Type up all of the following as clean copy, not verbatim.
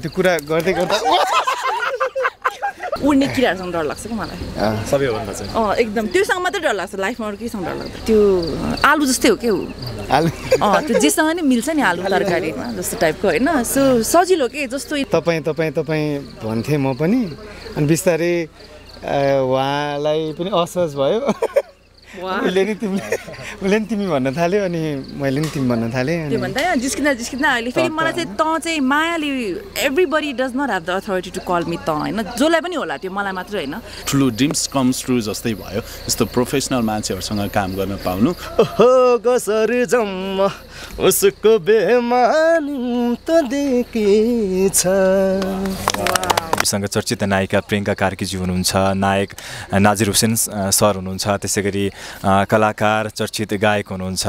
त्यो कुरा गर्दै गर्दा उड्ने किराहरूसँग डर लाग्छ क्या मलाई सबैभन्दा चाहिँ एकदम त्योसँग मात्रै डर लाग्छ लाइफमा अरू केसँग डर लाग्छ त्यो आलु जस्तै हो क्या आलु त्यो जेसँग नि मिल्छ नि आलु तरकारीमा जस्तो टाइपको होइन सो सजिलो के जस्तो तपाईँ भन्थे म पनि अनि बिस्तारै उहाँलाई पनि असहज भयो उसले नि तिमी भन्न थाल्यो अनि मैले नि तिमी भन्न थालेँ त्यो भन्दा जिस्किँदा अहिले फेरि मलाई चाहिँ तँ चाहिँ मायाले everybody does not have the authority to call me तँ होइन जसलाई पनि होला त्यो मलाई मात्र होइन ठुलो ड्रिम्स कम्स ट्रु जस्तै भयो यस्तो प्रोफेसनल मान्छेहरूसँग काम गर्न पाउनु कसरी जम्मा उसको बेमानी त देखिछ सँग चर्चित नायिका प्रियङ्का कार्कीजी हुनुहुन्छ नायक नाजिर हुसेन सर हुनुहुन्छ त्यसै गरी कलाकार चर्चित गायक हुनुहुन्छ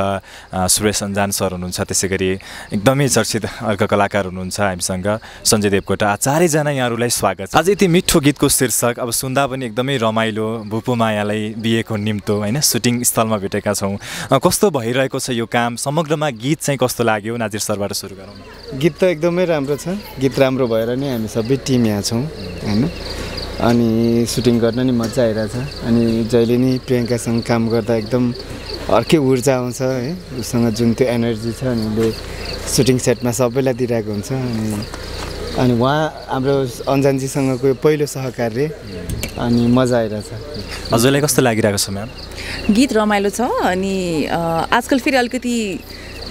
सुरेश अन्जान सर हुनुहुन्छ त्यसै गरी एकदमै चर्चित अर्को कलाकार हुनुहुन्छ हामीसँग सञ्जय देवकोटा चारैजना यहाँहरूलाई स्वागत छ आज यति मिठो गीतको शीर्षक अब सुन्दा पनि एकदमै रमाइलो भुपु मायालाई बिहेको निम्तो होइन सुटिङ स्थलमा भेटेका छौँ कस्तो भइरहेको छ यो काम समग्रमा गीत चाहिँ कस्तो लाग्यो नाजिर सरबाट सुरु गरौँ गीत त एकदमै राम्रो छ गीत राम्रो भएर नि हामी सबै टिम यहाँ छौँ हैन अनि सुटिङ गर्न नि मजा आइरहेछ अनि जहिले नि प्रियङ्कासँग काम गर्दा एकदम अर्कै ऊर्जा आउँछ है उसँग जुन त्यो एनर्जी छ अनि उसले सुटिङ सेटमा सबैलाई दिइरहेको हुन्छ अनि उहाँ हाम्रो अन्जानजीसँगको पहिलो सहकार्य अनि मजा आइरहेछ हजुरलाई कस्तो लागिरहेको छ म्याम गीत रमाइलो छ अनि आजकल फेरि अलिकति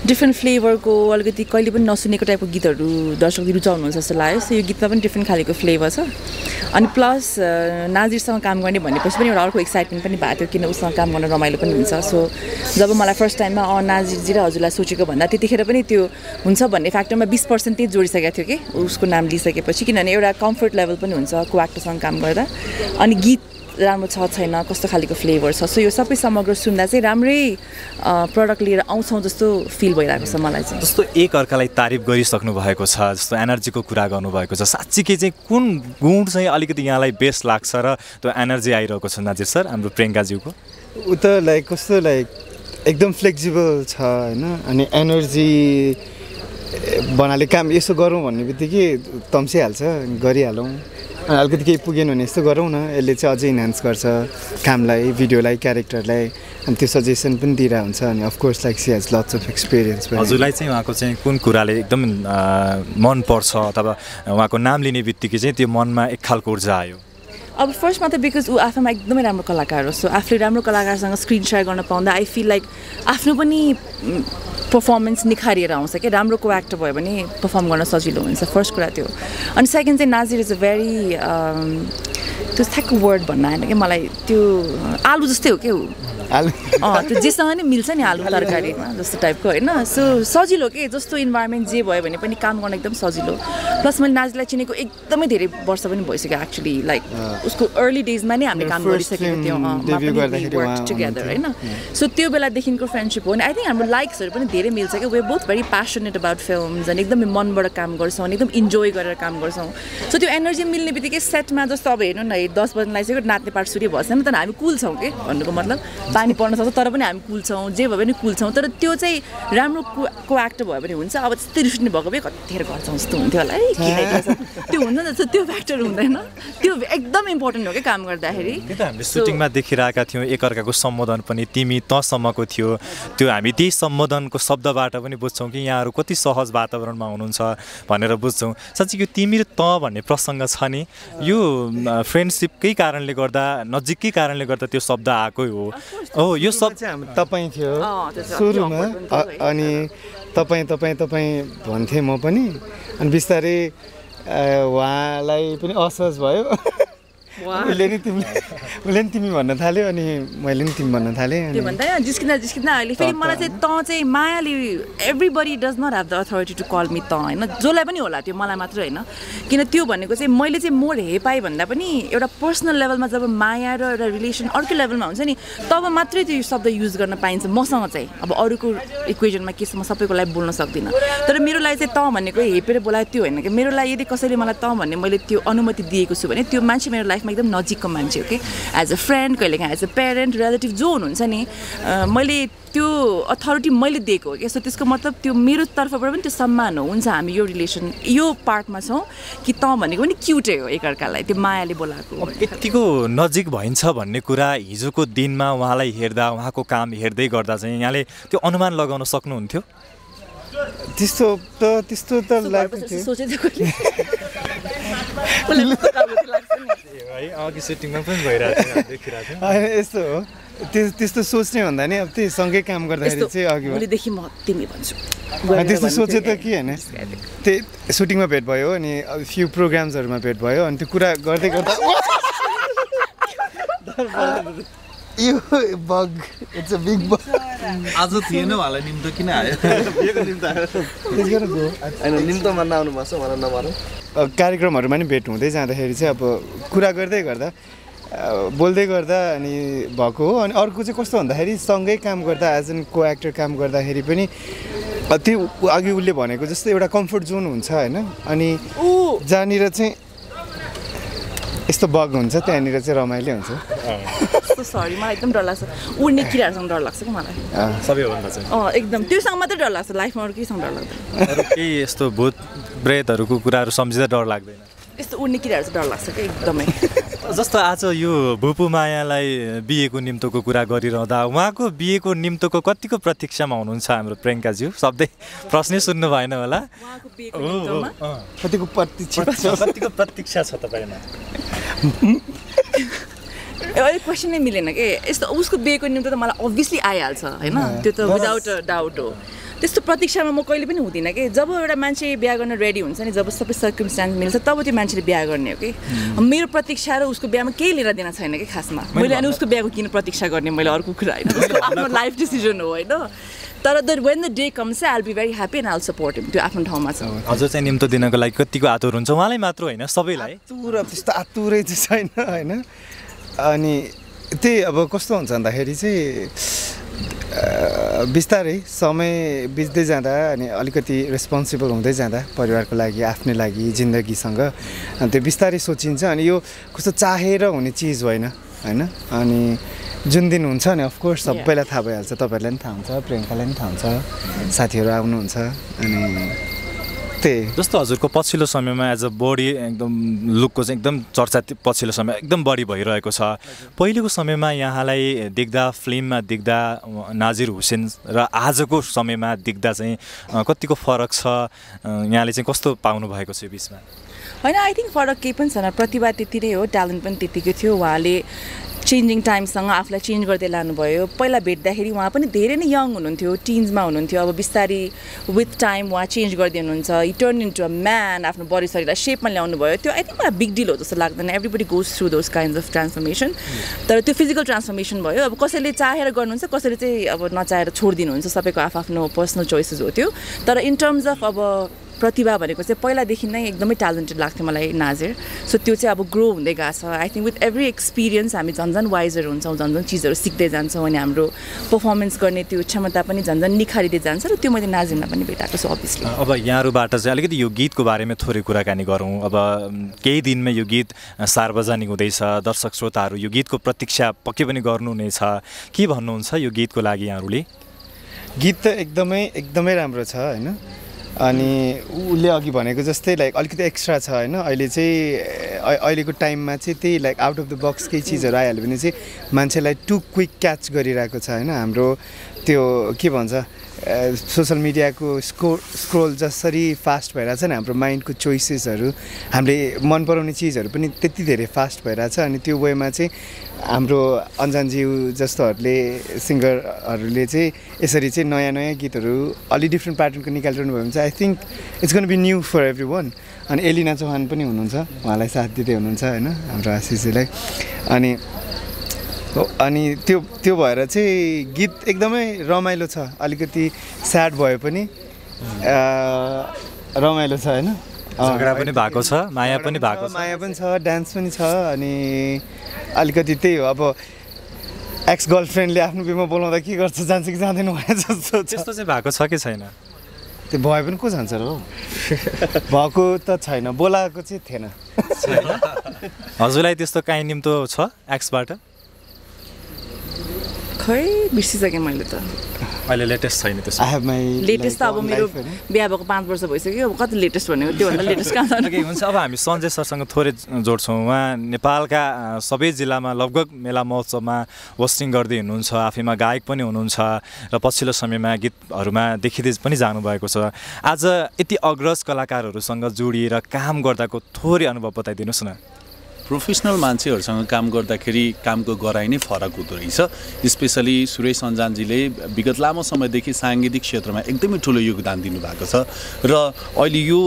डिफ्रेन्ट फ्लेभरको अलिकति कहिले पनि नसुनेको टाइपको गीतहरू दर्शकले रुचाउनुहुन्छ जस्तो लाग्यो सो यो गीतमा पनि डिफ्रेन्ट खालको फ्लेभर छ अनि प्लस नाजिरसँग काम गर्ने भनेपछि पनि एउटा अर्को एक्साइटमेन्ट पनि भएको थियो किन उसँग काम गर्न रमाइलो पनि हुन्छ सो जब मलाई फर्स्ट टाइममा नाजिरजी र हजुरलाई सोचेको भन्दा त्यतिखेर पनि त्यो हुन्छ भन्ने फ्याक्टरमा 20% त्यही जोडिसकेको थियो कि उसको नाम लिइसकेपछि किनभने एउटा कम्फर्ट लेभल पनि हुन्छ को एक्टरसँग काम गर्दा अनि गीत राम्रो छ छैन कस्तो खालको फ्लेभर छ सो यो सबै समग्र सुन्दा चाहिँ राम्रै प्रडक्ट लिएर आउँछौँ जस्तो फिल भइरहेको छ मलाई चाहिँ जस्तो एक अर्कालाई तारिफ गरिसक्नु भएको छ जस्तो एनर्जीको कुरा गर्नुभएको छ साँच्चीकै चाहिँ कुन गुण चाहिँ अलिकति यहाँलाई बेस्ट लाग्छ र त्यो एनर्जी आइरहेको छ नाजिर सर हाम्रो प्रियङ्काज्यूको ऊ त लाइक कस्तो लाइक एकदम फ्लेक्सिबल छ होइन अनि एनर्जी बनाले काम यसो गरौँ भन्ने बित्तिकै तम्सिहाल्छ गरिहालौँ अनि अलिकति केही पुगेन भने यस्तो गरौँ न यसले चाहिँ अझै इन्हान्स गर्छ कामलाई भिडियोलाई क्यारेक्टरलाई अनि त्यो सजेसन पनि दिइरहेको हुन्छ अनि of course like she has lots of experience हजुरलाई चाहिँ उहाँको चाहिँ कुन कुराले एकदम मनपर्छ अथवा उहाँको नाम लिने बित्तिकै चाहिँ त्यो मनमा एक खालको ऊर्जा आयो अब फर्स्टमा त बिकज ऊ आफूमा एकदमै राम्रो कलाकार हो सो आफूले राम्रो कलाकारसँग स्क्रिन सेयर गर्न पाउँदा आई फिल लाइक आफ्नो पनि पर्फर्मेन्स निखारिएर आउँछ क्या राम्रो को एक्टर भयो भने पर्फर्म गर्न सजिलो हुन्छ फर्स्ट कुरा त्यो अनि सेकेन्ड चाहिँ नाजिर इज अ भेरी त्यो ठ्याक्क वर्ड भन्न आएन कि मलाई त्यो आलु जस्तै हो क्या त्यो जेसँग नि मिल्छ नि आलु तरकारीमा जस्तो टाइपको होइन सो सजिलो के जस्तो इन्भाइरोमेन्ट जे भयो भने पनि काम गर्न एकदम सजिलो प्लस मैले नाजिरलाई चिनेको एकदमै धेरै वर्ष पनि भइसक्यो एक्चुली लाइक उसको अर्ली डेजमा नै हामीले काम गरिसकेको थियौँ टुगेदर होइन सो त्यो बेलादेखिको फ्रेन्डसिप हो अनि आई थिङ्क हाम्रो लाइक्सहरू पनि धेरै मिल्छ क्या way both very passionate about films अनि एकदमै मनबाट काम गर्छौँ अनि एकदम इन्जोय गरेर काम गर्छौँ सो त्यो एनर्जी मिल्ने बित्तिकै सेटमा जस्तो अब हेर्नु न 10 बज्न लागिसक्यो नाच्ने पार्ट सुरु भएछ नि त हामी कुल छौँ कि भन्नुको मतलब पानी पर्न सक्छ तर पनि हामी कुल छौँ जे भयो भने कुल छौँ तर त्यो चाहिँ राम्रो को एक्टर भयो भने हुन्छ अब त्यस्तै रिस उठ्ने भएको भए कतिखेर गर्छौँ जस्तो हुन्थ्यो होला है त्यो हुन्छ नि त त्यो फ्याक्टर हुँदैन त्यो एकदम इम्पोर्टेन्ट हो क्या काम गर्दाखेरि त्यो त हामीले सुटिङमा देखिरहेका थियौँ एकअर्काको सम्बोधन पनि तिमी तँसम्मको थियो त्यो हामी त्यही सम्बोधनको शब्दबाट पनि बुझ्छौँ कि यहाँहरू कति सहज वातावरणमा हुनुहुन्छ भनेर बुझ्छौँ साँच्चै यो तिमी र तँ भन्ने प्रसङ्ग छ नि यो फ्रेन्डसिपकै कारणले गर्दा नजिककै कारणले गर्दा त्यो शब्द आएकै हो यो सब चाहिँ तपाईँ थियो सुरुमा अनि तपाईँ भन्थे म पनि अनि बिस्तारै उहाँलाई पनि असहज भयो उसले नि तिमी भन्न थाल्यो अनि मैले नि तिमी भन्न थालेँ त्यो भन्दा जिस्किँदा अहिले फेरि मलाई चाहिँ तँ चाहिँ मायाले everybody does not have the authority to call me तँ होइन जसलाई पनि होला त्यो मलाई मात्र होइन किन त्यो भनेको चाहिँ मैले चाहिँ मोर हेपाएँ भन्दा पनि एउटा पर्सनल लेभलमा जब माया र एउटा रिलेसन अर्कै लेभलमा हुन्छ नि तब मात्रै त्यो शब्द युज गर्न पाइन्छ मसँग चाहिँ अब अरूको इक्वेजनमा के म सबैको लागि बोल्न सक्दिनँ तर मेरो लागि चाहिँ तँ भनेको हेपेर बोलायो त्यो होइन कि मेरो लागि यदि कसैले मलाई तँ भन्ने मैले त्यो अनुमति दिएको छु भने त्यो मान्छे मेरो लाइफमा एकदम नजिकको मान्छे हो कि एज अ फ्रेन्ड कहिलेकाहीँ एज अ प्यारेन्ट रिलेटिभ जो हुनुहुन्छ नि मैले त्यो अथोरिटी मैले दिएको हो कि सो त्यसको मतलब त्यो मेरो तर्फबाट पनि त्यो सम्मान हो हुन्छ हामी यो रिलेसन यो पार्टमा छौँ कि तँ भनेको पनि क्युटै हो एकअर्कालाई त्यो मायाले बोलाएको यतिको नजिक भइन्छ भन्ने कुरा हिजोको दिनमा उहाँलाई हेर्दा उहाँको काम हेर्दै गर्दा चाहिँ यहाँले त्यो अनुमान लगाउन सक्नुहुन्थ्यो त्यस्तो त अघि सुटिङमा पनि भइरहेको देखिरहेको यस्तो हो त्यस्तो सोच्ने भन्दा नि अब त्यही सँगै काम गर्दाखेरि चाहिँ अघि भोलिदेखि म तिमी भन्छु त्यस्तो सोचे त के होइन त्यही सुटिङमा भेट भयो अनि फ्यु प्रोग्राम्सहरूमा भेट भयो अनि त्यो कुरा गर्दै गर्दा यो bug it's a big bug आज थिएन होला निम्तो किन आयो निम्तोमा नआउनु पर्छ मलाई नमारौँ कार्यक्रमहरूमा नि भेट हुँदै जाँदाखेरि चाहिँ अब कुरा गर्दै गर्दा बोल्दै गर्दा अनि भएको हो अनि अर्को चाहिँ कस्तो भन्दाखेरि सँगै काम गर्दा एज एन को एक्टर काम गर्दाखेरि पनि त्यो अघि उसले भनेको जस्तो एउटा कम्फर्ट जोन हुन्छ होइन अनि जहाँनिर चाहिँ यस्तो बग हुन्छ त्यहाँनिर चाहिँ रमाइलो हुन्छ सरी मलाई एकदम डर लाग्छ उड्ने किराहरूसँग डर लाग्छ कि मलाई सबैभन्दा चाहिँ एकदम त्योसँग मात्रै डर लाग्छ लाइफमा अरू केहीसँग डर लाग्दैन अरू केही यस्तो भूत प्रेतहरूको कुराहरू सम्झिँदा डर लाग्दैन यस्तो उड्ने किराहरू चाहिँ डर लाग्छ कि एकदमै जस्तो आज यो भुपु मायालाई बिहेको निम्तोको कुरा गरिरहँदा उहाँको बिहेको निम्तोको कतिको प्रतीक्षामा हुनुहुन्छ हाम्रो प्रियङ्काज्यू शब्दै प्रश्नै सुन्नु भएन होला कतिको प्रतीक्षा छ तपाईँमा अहिले क्वेसन नै मिलेन कि यस्तो उसको बिहेको निम्तो त मलाई अभियसली आइहाल्छ होइन त्यो त विदाउट अ डाउट हो त्यस्तो प्रतीक्षामा म कहिले पनि हुँदिनँ कि जब एउटा मान्छे बिहा गर्न रेडी हुन्छ नि जब सबै सर्कमस्टान्स मिल्छ तब त्यो मान्छेले बिहा गर्ने हो कि मेरो प्रतीक्षा र उसको बिहामा केही लिएर दिन छैन कि खासमा मैले अनि उसको बिहाको किन प्रतीक्षा गर्ने मैले अर्को कुरा होइन आफ्नो लाइफ डिसिजन हो होइन तर when the day comes I will be very happy and I will support him त्यो आफ्नो ठाउँमा छ हजुर चाहिँ निम्तो दिनको लागि कतिको आतुर हुन्छ उहाँलाई मात्र होइन सबैलाई त्यस्तो आतुरै चाहिँ छैन होइन अनि त्यही अब कस्तो हुन्छ भन्दाखेरि चाहिँ बिस्तारै समय बित्दै जाँदा अनि अलिकति रेस्पोन्सिबल हुँदै जाँदा परिवारको लागि आफ्नै लागि जिन्दगीसँग अनि त्यो बिस्तारै सोचिन्छ अनि यो कस्तो चाहेर हुने चिज होइन होइन अनि जुन दिन हुन्छ नि अफकोर्स सबैलाई थाहा भइहाल्छ तपाईँहरूलाई पनि थाहा हुन्छ प्रियङ्कालाई पनि थाहा हुन्छ साथीहरू आउनुहुन्छ अनि जस्तो हजुरको पछिल्लो समयमा एज अ बडी एकदम लुकको चाहिँ एकदम चर्चा पछिल्लो समय एकदम बढी भइरहेको छ पहिलेको समयमा यहाँलाई देख्दा फिल्ममा देख्दा नाजिर हुसेन र आजको समयमा देख्दा चाहिँ कतिको फरक छ यहाँले चाहिँ कस्तो पाउनु भएको छ यो बिचमा होइन आई थिङ्क फरक केही पनि छैन प्रतिभा त्यति नै हो ट्यालेन्ट पनि त्यतिकै थियो उहाँले चेन्जिङ टाइमसँग आफूलाई चेन्ज गर्दै लानुभयो पहिला भेट्दाखेरि उहाँ पनि धेरै नै यङ हुनुहुन्थ्यो टिन्समा हुनुहुन्थ्यो अब बिस्तारै विथ टाइम उहाँ चेन्ज गर्दै हुनुहुन्छ he turn into a man आफ्नो बडी शरीरलाई सेपमा ल्याउनु भयो त्यो आई थिङ्क मलाई बिग डिल हो जस्तो लाग्दैन everybody goes through those kinds of transformation तर त्यो फिजिकल ट्रान्सफर्मेसन भयो अब कसैले चाहेर गर्नुहुन्छ कसैले चाहिँ अब नचाहेर छोडिदिनुहुन्छ सबैको आफ्नो पर्सनल चोइसेस हो त्यो तर इन टर्म्स अफ अब प्रतिभा भनेको चाहिँ पहिलादेखि नै एकदमै ट्यालेन्टेड लाग्थ्यो मलाई नाजिर सो त्यो चाहिँ अब ग्रो हुँदै गएको छ I think with every experience हामी झन् वाइजर हुन्छौँ झन् चिजहरू सिक्दै जान्छौँ अनि हाम्रो पर्फर्मेन्स गर्ने त्यो क्षमता पनि झन् निखारिँदै जान्छ र त्यो मैले नाजिरमा पनि भेटाएको छु अभियसली अब यहाँहरूबाट चाहिँ अलिकति यो गीतको बारेमा थोरै कुराकानी गरौँ अब केही दिनमा यो गीत सार्वजनिक हुँदैछ दर्शक श्रोताहरू यो गीतको प्रतीक्षा पक्कै पनि गर्नु नै छ के भन्नुहुन्छ यो गीतको लागि यहाँहरूले गीत त एकदमै राम्रो छ होइन अनि उसले अघि भनेको जस्तै लाइक अलिकति एक्स्ट्रा छ होइन अहिले चाहिँ अहिलेको टाइममा चाहिँ त्यही like out of the box केही चिजहरू आइहाल्यो भने चाहिँ मान्छेलाई टु क्विक क्याच गरिरहेको छ होइन हाम्रो त्यो के भन्छ सोसल मिडियाको स्क्रोल जसरी फास्ट भइरहेछ नि हाम्रो माइन्डको चोइसेसहरू हामीले मन पराउने चिजहरू पनि त्यति धेरै फास्ट भइरहेछ अनि त्यो वेमा चाहिँ हाम्रो अन्जानज्यू जस्तोहरूले सिङ्गरहरूले चाहिँ यसरी चाहिँ नयाँ गीतहरू अलि डिफ्रेन्ट प्याटर्नको निकालिरहनु भयो भने चाहिँ I think it's gonna be new for everyone अनि एलिना चौहान पनि हुनुहुन्छ उहाँलाई साथ दिँदै हुनुहुन्छ होइन हाम्रो आशिषजीलाई अनि त्यो भएर चाहिँ गीत एकदमै रमाइलो छ अलिकति स्याड भए पनि रमाइलो छ होइन झगडा पनि भएको छ माया पनि भएको छ माया पनि छ डान्स पनि छ अनि अलिकति त्यही हो अब एक्स गर्लफ्रेन्डले आफ्नो बिहेमा बोलाउँदा के गर्छ जान्छ कि जाँदैन भने जस्तो त्यस्तो चाहिँ भएको छ कि छैन त्यो भए पनि को जान्छ र हो भएको त छैन बोलाएको चाहिँ थिएन हजुरलाई त्यस्तो काहीँ निम्तो छ एक्सबाट खै बिर्सिसकेँ मैले त अहिले लेटेस्ट छैन त्यस्तो आई हेभ माई लेटेस्ट त अब मेरो बिहा भएको 5 वर्ष भइसक्यो अब कति लेटेस्ट भनेको त्योभन्दा लेटेस्ट कहाँ छ हुन्छ अब हामी सञ्जय सरसँग थोरै जोड्छौँ उहाँ नेपालका सबै जिल्लामा लगभग मेला महोत्सवमा होस्टिङ गर्दै हुनुहुन्छ आफैमा गायक पनि हुनुहुन्छ र पछिल्लो समयमा गीतहरूमा देखिँदै पनि जानुभएको छ आज यति अग्रज कलाकारहरूसँग जोडिएर काम गर्दाको थोरै अनुभव बताइदिनुहोस् न प्रोफेसनल मान्छेहरूसँग काम गर्दाखेरि कामको गराइ नै फरक हुँदो रहेछ स्पेसली सुरेश अन्जानजीले विगत लामो समयदेखि साङ्गीतिक क्षेत्रमा एकदमै ठुलो योगदान दिनुभएको छ र अहिले यो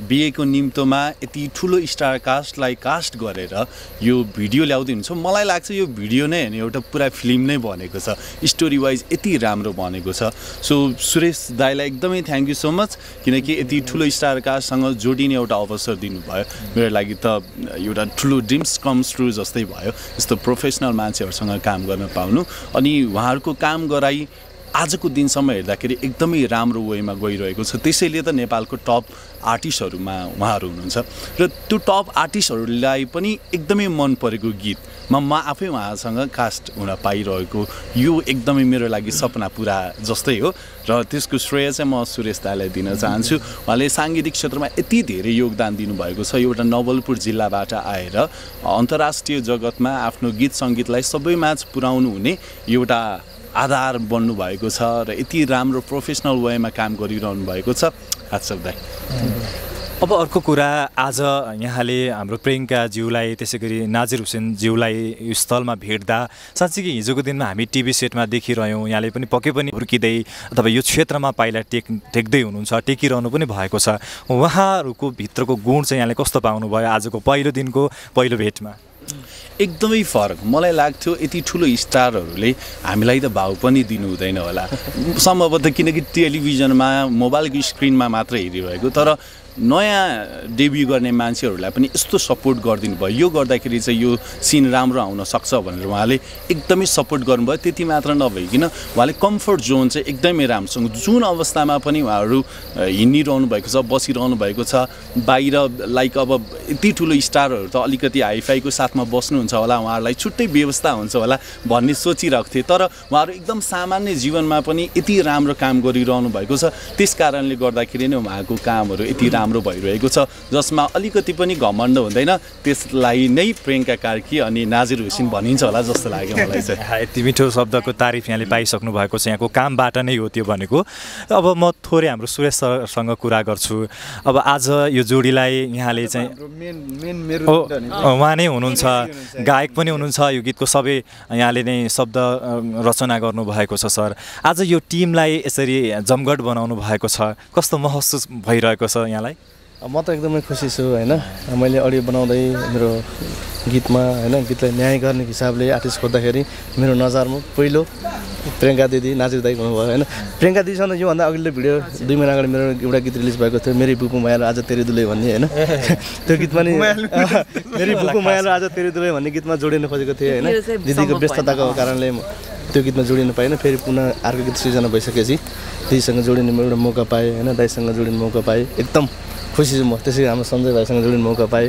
बिहेको निम्तोमा यति ठुलो स्टार कास्टलाई कास्ट गरेर यो भिडियो ल्याउँदै हुन्छ मलाई लाग्छ यो भिडियो नै होइन एउटा पुरा फिल्म नै बनेको छ स्टोरी वाइज यति राम्रो बनेको छ सो सुरेश दाईलाई एकदमै थ्याङ्क यू सो मच किनकि यति ठुलो स्टार कास्टसँग जोडिने एउटा अवसर दिनुभयो मेरो लागि त एउटा ठुलो ड्रिम्स कम्स ट्रु जस्तै भयो यस्तो प्रोफेसनल मान्छेहरूसँग काम गर्न पाउनु अनि उहाँहरूको काम गराइ आजको दिनसम्म हेर्दाखेरि एकदमै राम्रो वेमा गइरहेको छ त्यसैले त नेपालको टप आर्टिस्टहरूमा उहाँहरू हुनुहुन्छ र त्यो टप आर्टिस्टहरूलाई पनि एकदमै मन परेको गीतमा म आफै उहाँसँग कास्ट हुन पाइरहेको यो एकदमै मेरो लागि सपना पुरा जस्तै हो र त्यसको श्रेय चाहिँ म सुरेश दाईलाई दिन चाहन्छु उहाँले साङ्गीतिक क्षेत्रमा यति धेरै योगदान दिनुभएको छ एउटा नवलपुर जिल्लाबाट आएर अन्तर्राष्ट्रिय जगतमा आफ्नो गीत सङ्गीतलाई सबैमाझ पुर्याउनु हुने एउटा आधार बन्नु भएको छ र यति राम्रो प्रोफेसनल वेमा काम गरिरहनु भएको छ हात्सप दाई अब अर्को कुरा आज यहाँले हाम्रो प्रियङ्का ज्यूलाई त्यसै गरी नाजिर हुसेन ज्यूलाई स्थलमा भेट्दा साँच्चै कि हिजोको दिनमा हामी टिभी सेटमा देखिरह्यौँ यहाँले पनि पक्कै पनि हुर्किँदै अथवा यो क्षेत्रमा पाइला टेक्दै हुनुहुन्छ टेकिरहनु पनि भएको छ उहाँहरूको भित्रको गुण चाहिँ यहाँले कस्तो पाउनुभयो आजको पहिलो दिनको पहिलो भेटमा एकदमै फरक मलाई लाग्थ्यो यति ठुलो स्टारहरूले हामीलाई त भाउ पनि दिनु हुँदैन होला सम्भवतः किनकि टेलिभिजनमा मोबाइलको स्क्रिनमा मात्र हेरिरहेको तर नयाँ डेब्यु गर्ने मान्छेहरूलाई पनि यस्तो सपोर्ट गरिदिनु भयो यो गर्दाखेरि चाहिँ यो सिन राम्रो आउन सक्छ भनेर उहाँले एकदमै सपोर्ट गर्नुभयो त्यति मात्र नभइकन उहाँले कम्फर्ट जोन चाहिँ एकदमै राम्रोसँग जुन अवस्थामा पनि उहाँहरू हिँडिरहनु भएको छ बसिरहनु भएको छ बाहिर लाइक अब यति ठुलो स्टारहरू त अलिकति हाइफाईको साथमा बस्नुहुन्छ होला उहाँहरूलाई छुट्टै व्यवस्था हुन्छ होला भन्ने सोचिरहेको थिएँ तर उहाँहरू एकदम सामान्य जीवनमा पनि यति राम्रो काम गरिरहनु भएको छ त्यस कारणले गर्दाखेरि नै उहाँको कामहरू यति राम्रो भइरहेको छ जसमा अलिकति पनि घमण्ड हुँदैन त्यसलाई नै प्रियङ्का कार्की अनि नाजिर हुसेन भनिन्छ होला जस्तो लाग्यो मलाई चाहिँ यति मिठो शब्दको तारिफ यहाँले पाइसक्नु भएको छ यहाँको कामबाट नै हो त्यो भनेको अब म थोरै हाम्रो सुरेश सरसँग कुरा गर्छु अब आज यो जोडीलाई यहाँले चाहिँ उहाँ नै हुनुहुन्छ गायक पनि हुनुहुन्छ यो गीतको सबै यहाँले नै शब्द रचना गर्नुभएको छ सर आज यो टिमलाई यसरी जमघट बनाउनु भएको छ कस्तो महसुस भइरहेको छ यहाँलाई म त एकदमै खुसी छु होइन मैले अडियो बनाउँदै मेरो गीतमा होइन गीतलाई न्याय गर्ने हिसाबले आर्टिस्ट खोज्दाखेरि मेरो नजरमा पहिलो प्रियङ्का दिदी नाजिर दाई हुनुभयो होइन प्रियङ्का दिदीसँग योभन्दा अघिल्लो भिडियो 2 महिना अगाडि मेरो एउटा गीत रिलिज भएको थियो मेरी बुकु मायालो आज तेरी दुलै भन्ने होइन त्यो गीत पनि मेरी बुकु मायालो आज तेरी दुलै भन्ने गीतमा जोडिन खोजेको थिएँ होइन दिदीको व्यस्तताको कारणले त्यो गीतमा जोडिनु पाएन फेरि पुनः अर्को गीत सृजना भइसकेपछि दिदीसँग जोडिने एउटा मौका पाएँ होइन दाईसँग जोडिने मौका पाएँ एकदम खुसी छु म त्यसै हाम्रो सञ्जय भाइसँग जोडिने मौका पाएँ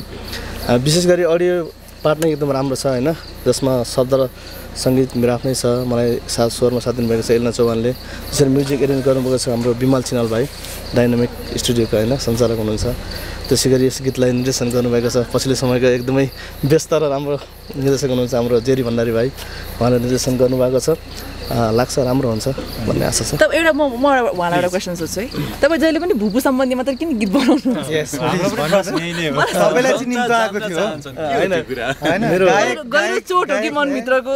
विशेष गरी अडियो पार्ट नै एकदम राम्रो छ होइन जसमा शब्द र सङ्गीत मेरो आफ्नै छ मलाई स्वरमा साथ दिनुभएको छ एलना चौहानले त्यसरी म्युजिक एरेन्ज गर्नुभएको छ हाम्रो विमल छिनाल भाइ डाइनामिक स्टुडियोको होइन सञ्चालक हुनुहुन्छ त्यसै गरी यस गीतलाई निर्देशन गर्नुभएको छ पछिल्लो समयको एकदमै व्यस्त र राम्रो निर्देशक हुनुहुन्छ हाम्रो जेरी भण्डारी भाइ उहाँले निर्देशन गर्नुभएको छ लाग्छ राम्रो हुन्छ भन्ने आशा छ तब एउटा म उहाँलाई एउटा क्वेसन सोध्छु है तपाईँ जहिले पनि भुपू सम्बन्धी मात्र किन गीत बनाउनु सबैलाई चिनिन्छ आएको थियो हैन गहिरो चोट हो कि मनभित्रको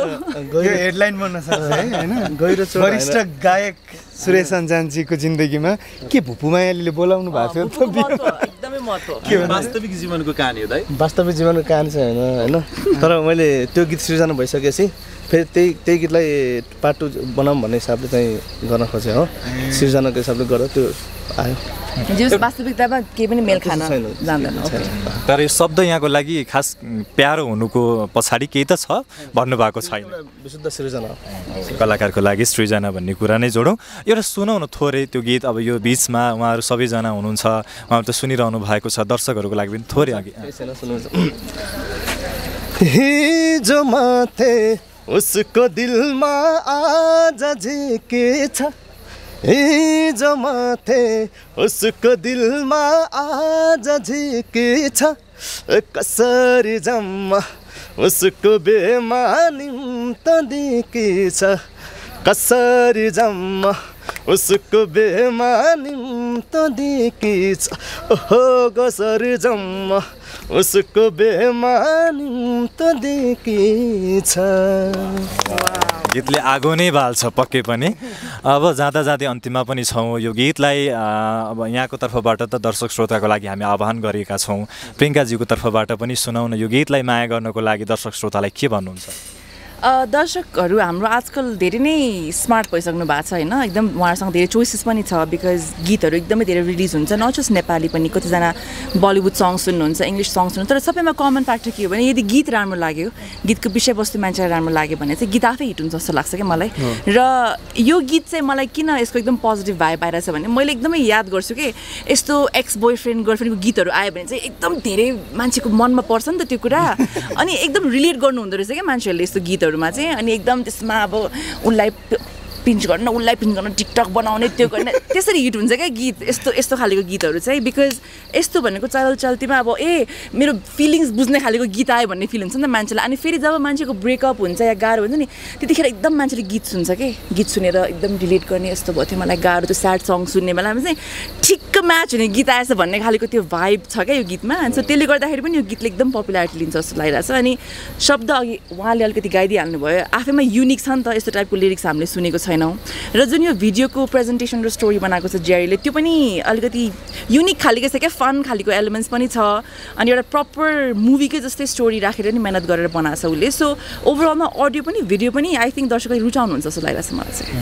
यो हेडलाइन बन्न सक्छ है हैन गहिरो चोट वरिष्ठ गायक सुरेश अन्जानजीको जिन्दगीमा के भुपू मायालीले बोलाउनु भएको थियो एकदमै महत्त्व के वास्तविक जीवनको कहानी हो दाइ वास्तविक जीवनको कहानी चाहिँ हैन तर मैले त्यो गीत सृजना भइसकेपछि फेरि त्यही गीतलाई पार्ट 2 बनाऊँ भन्ने हिसाबले चाहिँ गर्न खोजेँ हो सृजनाको हिसाबले गर्दा त्यो आयो जो वास्तविकतामा केही पनि मेल खान जान्दैन। तर यो शब्द यहाँको लागि खास प्यारो हुनुको पछाडि केही त छ भन्नुभएको छैन। विशुद्ध सृजना कलाकारको लागि सृजना भन्ने कुरा नै जोडौँ। एउटा सुनौ न थोरै त्यो गीत। अब यो बिचमा उहाँहरू सबैजना हुनुहुन्छ, उहाँहरू त सुनिरहनु भएको छ, दर्शकहरूको लागि पनि थोरै अघि हिजो माथे उसको दिलमा आज के छ, हिजो माथे उसको दिलमा आज के छ, कसरी जम्मा उसको बेमानी त देखेछ, कसरी जम्मा उसको बेमानी त देखेछ, ओहो कसरी जम्मा उसको बेमानी त देखेछ। गीतले आगो नै बाल्छ पक्कै पनि। अब जाँदा जाँदै अन्तिममा पनि छौँ। यो गीतलाई अब यहाँको तर्फबाट त दर्शक श्रोताको लागि हामी आह्वान गरेका छौँ, प्रियङ्काजीको तर्फबाट पनि सुनाउन यो गीतलाई माया गर्नको लागि दर्शक श्रोतालाई के भन्नुहुन्छ? दर्शकहरू हाम्रो आजकल धेरै नै स्मार्ट भइसक्नु भएको छ होइन, एकदम उहाँहरूसँग धेरै चोइसेस पनि छ बिकज गीतहरू एकदमै धेरै रिलिज हुन्छ, नट जस्ट नेपाली पनि, कतिजना बलिउड सङ्ग सुन्नुहुन्छ, इङ्ग्लिस सङ्ग सुन्नुहुन्छ, तर सबैमा कमन फ्याक्टर के हो भने यदि गीत राम्रो लाग्यो, गीतको विषयवस्तु मान्छेलाई राम्रो लाग्यो भने चाहिँ गीत आफै हिट हुन्छ जस्तो लाग्छ क्या मलाई। र यो गीत चाहिँ मलाई किन यसको एकदम पोजिटिभ भाइब आइरहेछ भने मैले एकदमै याद गर्छु कि यस्तो एक्स बोयफ्रेन्ड गर्लफ्रेन्डको गीतहरू आयो भने चाहिँ एकदम धेरै मान्छेको मनमा पर्छ नि त त्यो कुरा, अनि एकदम रिलेट गर्नु हुँदो रहेछ क्या मान्छेहरूले यस्तो गीतहरूमा चाहिँ। अनि एकदम त्यसमा अब उसलाई पिन्च गर्न, उसलाई पिन्च गर्न, टिकटक बनाउने, त्यो गर्ने, त्यसरी हिट हुन्छ क्या गीत। यस्तो खालेको गीतहरू चाहिँ बिकज यस्तो भनेको चलचल्तीमा अब मेरो फिलिङ्स बुझ्ने खालेको गीत आयो भन्ने फिल हुन्छ नि त मान्छेलाई। अनि फेरि जब मान्छेको ब्रेकअप हुन्छ या गाह्रो हुन्छ नि त्यतिखेर एकदम मान्छेले गीत सुन्छ कि, गीत सुनेर एकदम रिलेट गर्ने, यस्तो भयो थियो मलाई गाह्रो, त्यो स्याड सङ सुन्ने बेलामा चाहिँ ठिक्क म्याच हुने गीत आएछ भन्ने खालेको त्यो भाइब छ क्या यो गीतमा। अनि त्यसले गर्दाखेरि पनि यो गीतले एकदम पपुलारिटी लिन्छ जस्तो लागिरहेछ। अनि शब्द अघि उहाँले अलिकति गाइदिइहाल्नु भयो, आफैमा युनिक छ नि त, यस्तो टाइपको लिरिक्स हामीले सुनेको छैनौँ। र जुन यो भिडियोको प्रेजेन्टेसन र स्टोरी बनाएको छ जेरीले त्यो पनि अलिकति युनिक खालको छ क्या, फन खालको एलिमेन्ट्स पनि छ, अनि एउटा प्रपर मुभीकै जस्तै स्टोरी राखेर नि मेहनत गरेर बनाएको छ उसले। सो ओभरअलमा अडियो पनि भिडियो पनि आई थिङ्क दर्शकले रुचाउनुहुन्छ जस्तो लागिरहेको छ मलाई चाहिँ।